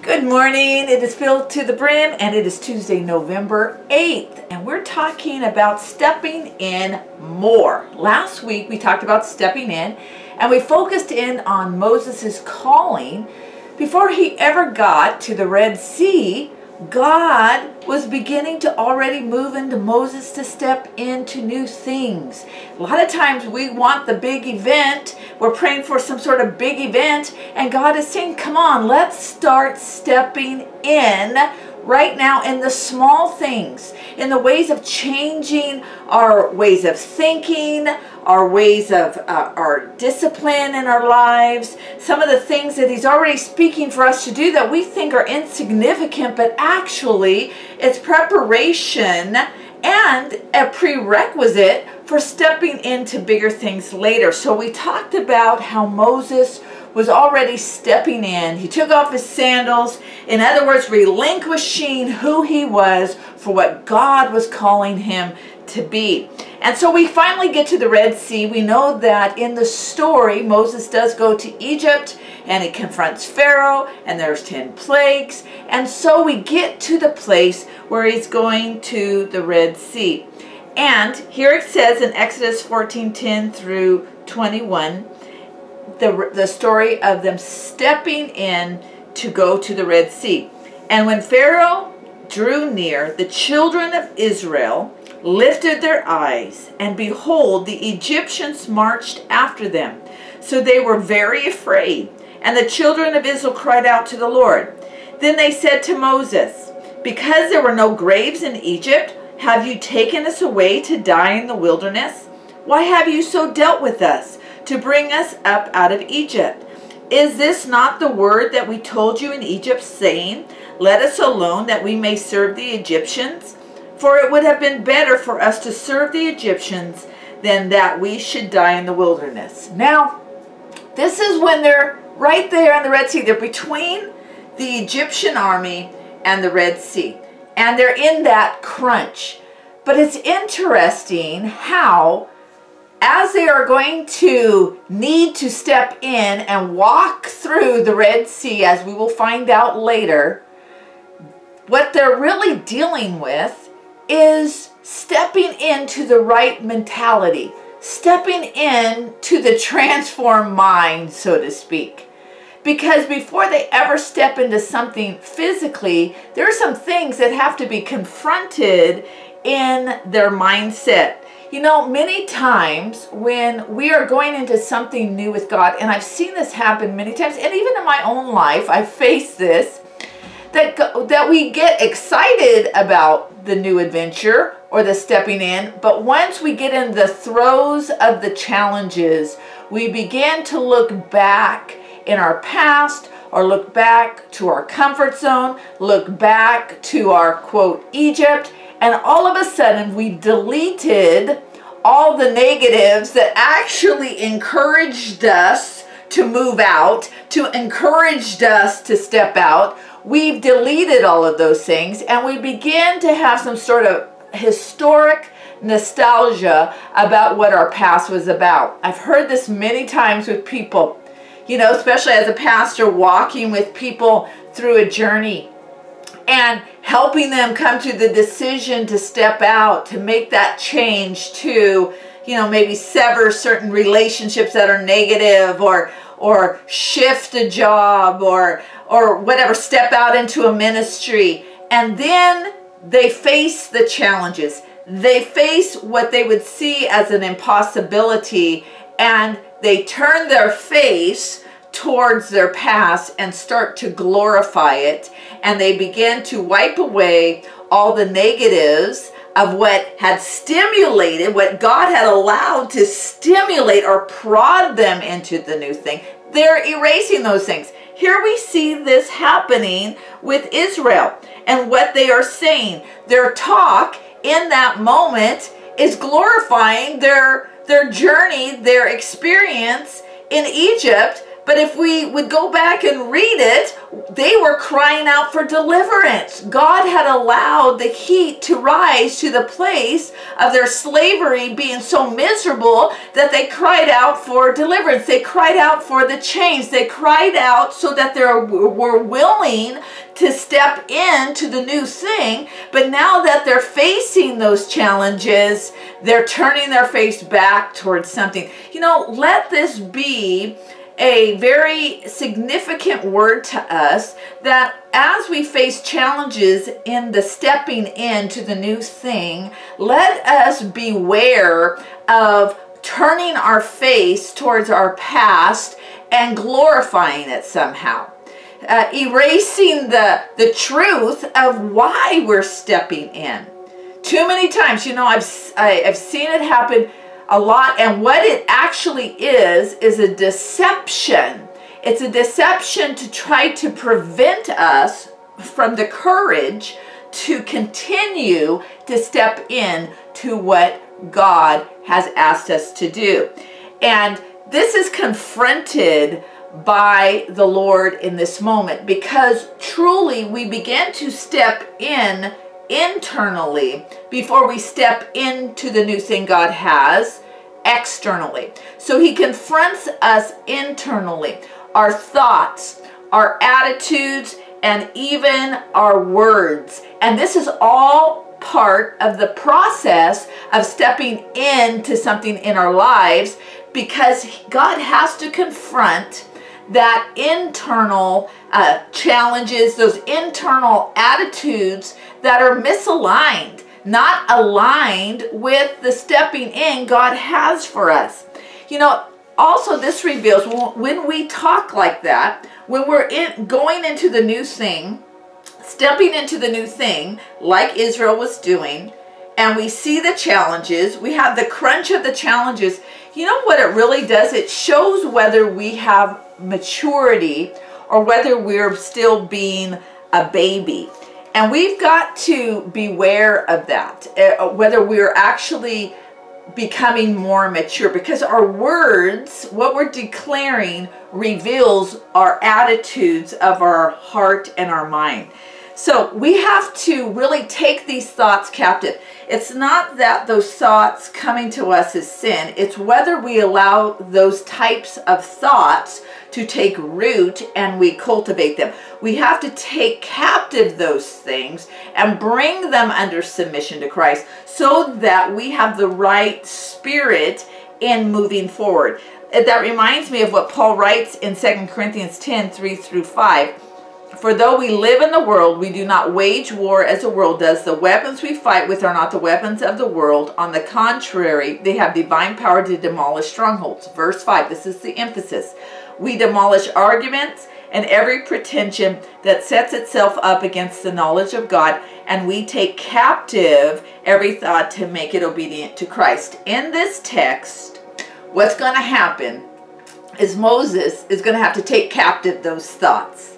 Good morning. It is filled to the brim and it is Tuesday, November 8th, and we're talking about stepping in more. Last week we talked about stepping in and we focused in on Moses' calling. Before he ever got to the Red Sea, God was beginning to already move into Moses to step into new things. A lot of times we want the big event. We're praying for some sort of big event, and God is saying, come on, let's start stepping in right now in the small things, in the ways of changing our ways of thinking, our ways of our discipline in our lives, some of the things that he's already speaking for us to do that we think are insignificant, but actually it's preparation and a prerequisite for stepping into bigger things later. So we talked about how Moses was already stepping in. He took off his sandals, in other words, relinquishing who he was for what God was calling him to be. And so we finally get to the Red Sea. We know that in the story, Moses does go to Egypt and he confronts Pharaoh, and there's 10 plagues. And so we get to the place where he's going to the Red Sea. And here it says in Exodus 14:10 through 21, the story of them stepping in to go to the Red Sea. And when Pharaoh drew near, the children of Israel lifted their eyes, and behold, the Egyptians marched after them. So they were very afraid, and the children of Israel cried out to the Lord. Then they said to Moses, because there were no graves in Egypt, have you taken us away to die in the wilderness? Why have you so dealt with us, to bring us up out of Egypt? Is this not the word that we told you in Egypt, saying, let us alone that we may serve the Egyptians? For it would have been better for us to serve the Egyptians than that we should die in the wilderness. Now, this is when they're right there in the Red Sea. They're between the Egyptian army and the Red Sea. And they're in that crunch. But it's interesting how, as they are going to need to step in and walk through the Red Sea, as we will find out later, what they're really dealing with is stepping into the right mentality, stepping into the transformed mind, so to speak. Because before they ever step into something physically, there are some things that have to be confronted in their mindset. You know, many times when we are going into something new with God, and I've seen this happen many times, and even in my own life, I face this, that we get excited about the new adventure or the stepping in, but once we get in the throes of the challenges, we begin to look back in our past, or look back to our comfort zone, look back to our, quote, Egypt, and all of a sudden we deleted all the negatives that actually encouraged us to move out, to encouraged us to step out. We've deleted all of those things, and we begin to have some sort of historic nostalgia about what our past was about. I've heard this many times with people, you know, especially as a pastor, walking with people through a journey and helping them come to the decision to step out, to make that change, to, you know, maybe sever certain relationships that are negative, or shift a job, or whatever, step out into a ministry. And then they face the challenges. They face what they would see as an impossibility, and they turn their face towards their past and start to glorify it, and they begin to wipe away all the negatives of what had stimulated, what God had allowed to stimulate or prod them into the new thing. They're erasing those things. Here we see this happening with Israel and what they are saying. Their talk in that moment is glorifying their journey, their experience in Egypt, But if we would go back and read it, they were crying out for deliverance. God had allowed the heat to rise to the place of their slavery being so miserable that they cried out for deliverance. They cried out for the change. They cried out so that they were willing to step into the new thing. But now that they're facing those challenges, they're turning their face back towards something. You know, let this be a very significant word to us, that as we face challenges in the stepping into the new thing, let us beware of turning our face towards our past and glorifying it somehow. Erasing the truth of why we're stepping in. Too many times, you know, I've seen it happen a lot, and what it actually is a deception. It's a deception to try to prevent us from the courage to continue to step in to what God has asked us to do. And this is confronted by the Lord in this moment, because truly we begin to step in internally before we step into the new thing God has externally. So he confronts us internally, our thoughts, our attitudes, and even our words. And this is all part of the process of stepping into something in our lives, because God has to confront that internal challenges, those internal attitudes that are misaligned, not aligned with the stepping in God has for us. You know, also this reveals when we talk like that, when we're going into the new thing, stepping into the new thing like Israel was doing, and we see the challenges, we have the crunch of the challenges. You know what it really does? It shows whether we have maturity or whether we're still being a baby. And we've got to beware of that, whether we're actually becoming more mature, because our words, what we're declaring, reveals our attitudes of our heart and our mind. So we have to really take these thoughts captive. It's not that those thoughts coming to us is sin. It's whether we allow those types of thoughts to take root and we cultivate them. We have to take captive those things and bring them under submission to Christ, so that we have the right spirit in moving forward. That reminds me of what Paul writes in 2 Corinthians 10, 3-5. For though we live in the world, we do not wage war as the world does. The weapons we fight with are not the weapons of the world. On the contrary, they have divine power to demolish strongholds. Verse 5, this is the emphasis. We demolish arguments and every pretension that sets itself up against the knowledge of God, and we take captive every thought to make it obedient to Christ. In this text, what's going to happen is Moses is going to have to take captive those thoughts,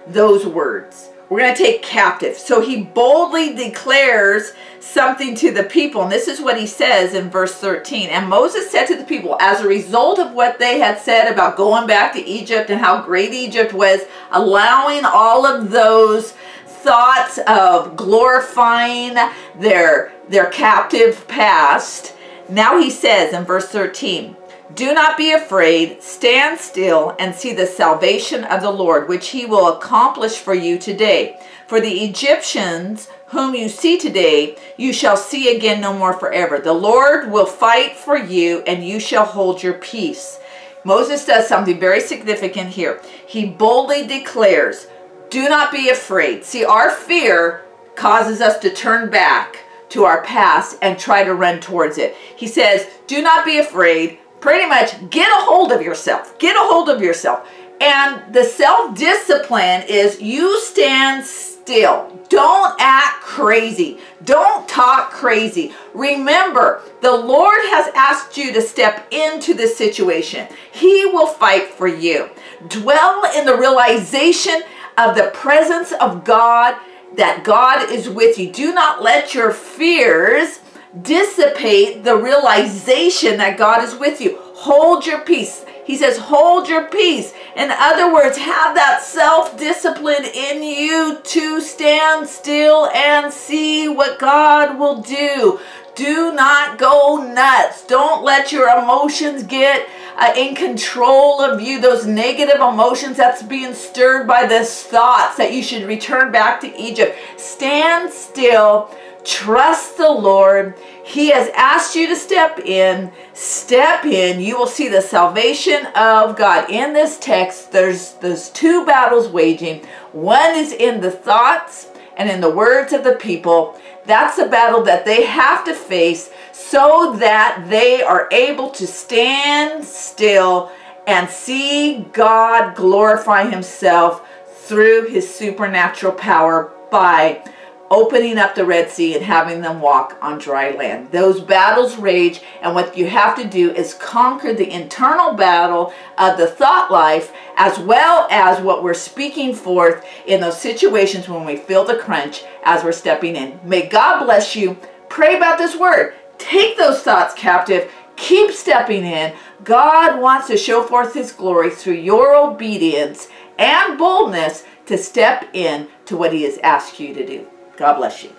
those words. We're going to take captive. So he boldly declares something to the people. And this is what he says in verse 13. And Moses said to the people, as a result of what they had said about going back to Egypt and how great Egypt was, allowing all of those thoughts of glorifying their captive past, now he says in verse 13, do not be afraid, stand still and see the salvation of the Lord, which he will accomplish for you today. For the Egyptians whom you see today, you shall see again no more forever. The Lord will fight for you, and you shall hold your peace. Moses does something very significant here. He boldly declares, do not be afraid. See, our fear causes us to turn back to our past and try to run towards it. He says, do not be afraid. Pretty much get a hold of yourself. Get a hold of yourself. And the self-discipline is you stand still. Don't act crazy. Don't talk crazy. Remember, the Lord has asked you to step into this situation. He will fight for you. Dwell in the realization of the presence of God, that God is with you. Do not let your fears dissipate the realization that God is with you. Hold your peace. He says, hold your peace. In other words, have that self-discipline in you to stand still and see what God will do. Do not go nuts. Don't let your emotions get in control of you. Those negative emotions that's being stirred by this thoughts that you should return back to Egypt. Stand still. Trust the Lord. He has asked you to step in. Step in. You will see the salvation of God. In this text, there's two battles waging. One is in the thoughts and in the words of the people. That's the battle that they have to face so that they are able to stand still and see God glorify himself through his supernatural power by opening up the Red Sea and having them walk on dry land. Those battles rage, and what you have to do is conquer the internal battle of the thought life, as well as what we're speaking forth in those situations when we feel the crunch as we're stepping in. May God bless you. Pray about this word. Take those thoughts captive. Keep stepping in. God wants to show forth his glory through your obedience and boldness to step in to what he has asked you to do. God bless you.